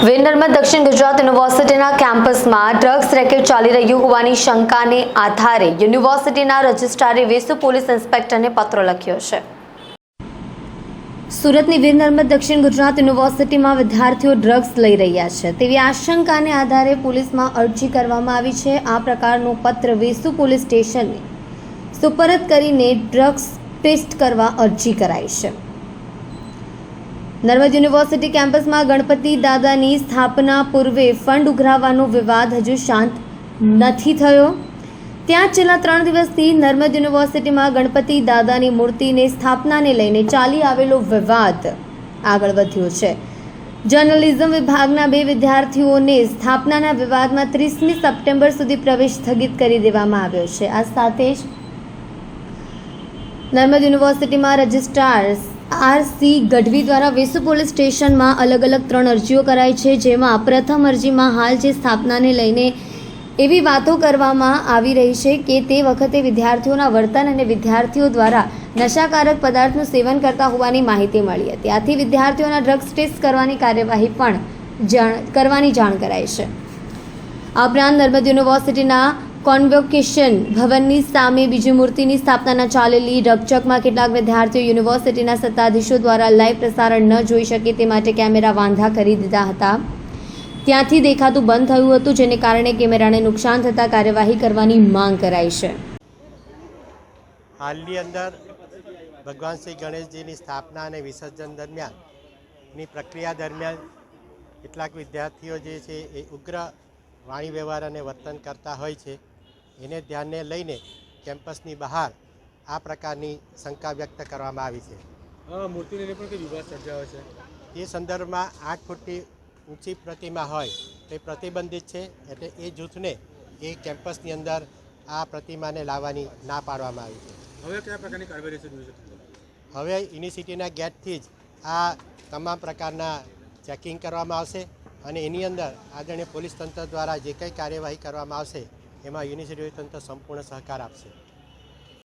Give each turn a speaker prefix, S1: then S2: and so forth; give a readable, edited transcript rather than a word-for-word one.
S1: વિનરમાં દક્ષિણ ગુજરાત યુનિવર્સિટીના કેમ્પસમાં ડ્રગ્સ રેકેટ ચાલી રહ્યું હોવાની શંકાને આધારે યુનિવર્સિટીના રજિસ્ટ્રારે વેસુ પોલીસ ઇન્સ્પેક્ટરને પત્ર લખ્યો છે। સુરતની વીર નર્મદ દક્ષિણ ગુજરાત યુનિવર્સિટીમાં વિદ્યાર્થીઓ ડ્રગ્સ લઈ રહ્યા છે તેવી આશંકાને આધારે પોલીસમાં અરજી કરવામાં આવી છે। આ પ્રકારનો પત્ર વેસુ પોલીસ સ્ટેશનને સુપરત કરીને ડ્રગ્સ ટેસ્ટ કરવા અરજી કરાઈ છે। નર્મદ યુનિવર્સિટી કેમ્પસમાં ગણપતિ દાદાની સ્થાપના પૂર્વે ફંડ ઉઘરાવવાનો વિવાદ હજુ શાંત નથી થયો। ત્યાં છેલ્લા 3 દિવસથી નર્મદ યુનિવર્સિટીમાં ગણપતિ દાદાની મૂર્તિની સ્થાપનાને લઈને ચાલી આવેલો વિવાદ આગળ વધ્યો છે। જર્નલિઝમ વિભાગના 2 વિદ્યાર્થીઓને સ્થાપનાના વિવાદમાં 30મી સપ્ટેમ્બર સુધી પ્રવેશ સ્થગિત કરી દેવામાં આવ્યો છે। આ સાથે જ નર્મદ યુનિવર્સિટીમાં રજિસ્ટ્રાર આર.સી. ગઢવી દ્વારા વેસુ પોલીસ સ્ટેશનમાં અલગ અલગ 3 અરજીઓ કરાઈ છે, જેમાં પ્રથમ અરજીમાં હાલ જે સ્થાપનાને લઈને એવી વાતો કરવામાં આવી રહી છે કે તે વખતે વિદ્યાર્થીઓના વર્તન અને વિદ્યાર્થીઓ દ્વારા નશાકારક પદાર્થનું સેવન કરતા હોવાની માહિતી મળી હતી। આથી વિદ્યાર્થીઓના ડ્રગ્સ ટેસ્ટ કરવાની કાર્યવાહી પણ જાણ કરાઈ છે। આ ઉપરાંત નર્મદ યુનિવર્સિટીના કોન્વોકેશન ભવનની સામે બીજી મૂર્તિની સ્થાપનાના ચાલેલી રકચકમાં કેટલાક વિદ્યાર્થીઓ યુનિવર્સિટીના સત્તાધીશો દ્વારા લાઈવ પ્રસારણ ન જોઈ શકે તે માટે કેમેરા વાંધા કરી દીધા હતા। ત્યાંથી દેખાતું બંધ થયું હતું, જેને કારણે કેમેરાને નુકસાન થતાં કાર્યવાહી કરવાની માંગ કરાઈ છે।
S2: હાલની અંદર ભગવાન શ્રી ગણેશજીની સ્થાપના અને વિસર્જન દરમિયાનની પ્રક્રિયા દરમિયાન કેટલાક વિદ્યાર્થીઓ જે છે એ ઉગ્ર વાણી વ્યવહાર અને વર્તન કરતા હોય છે। એને ધ્યાને લઈને કેમ્પસની બહાર આ પ્રકારની શંકા વ્યક્ત કરવામાં આવી છે।
S3: મૂર્તિને લઈને પણ વિવાદ સર્જાયો છે।
S2: એ સંદર્ભમાં 8 ફૂટની ઊંચી પ્રતિમા હોય તે પ્રતિબંધિત છે, એટલે એ જૂથને એ કેમ્પસની અંદર આ પ્રતિમાને લાવવાની ના પાડવામાં આવી છે।
S3: હવે કયા પ્રકારની કાર્યવાહી રહેશે?
S2: હવે યુનિવર્સિટીના ગેટથી જ આ તમામ પ્રકારના ચેકિંગ કરવામાં આવશે અને એની અંદર આદરણીય પોલીસ તંત્ર દ્વારા જે કંઈ કાર્યવાહી કરવામાં આવશે એમાં યુનિવર્સિટી તંત્ર સંપૂર્ણ સહકાર આપશે।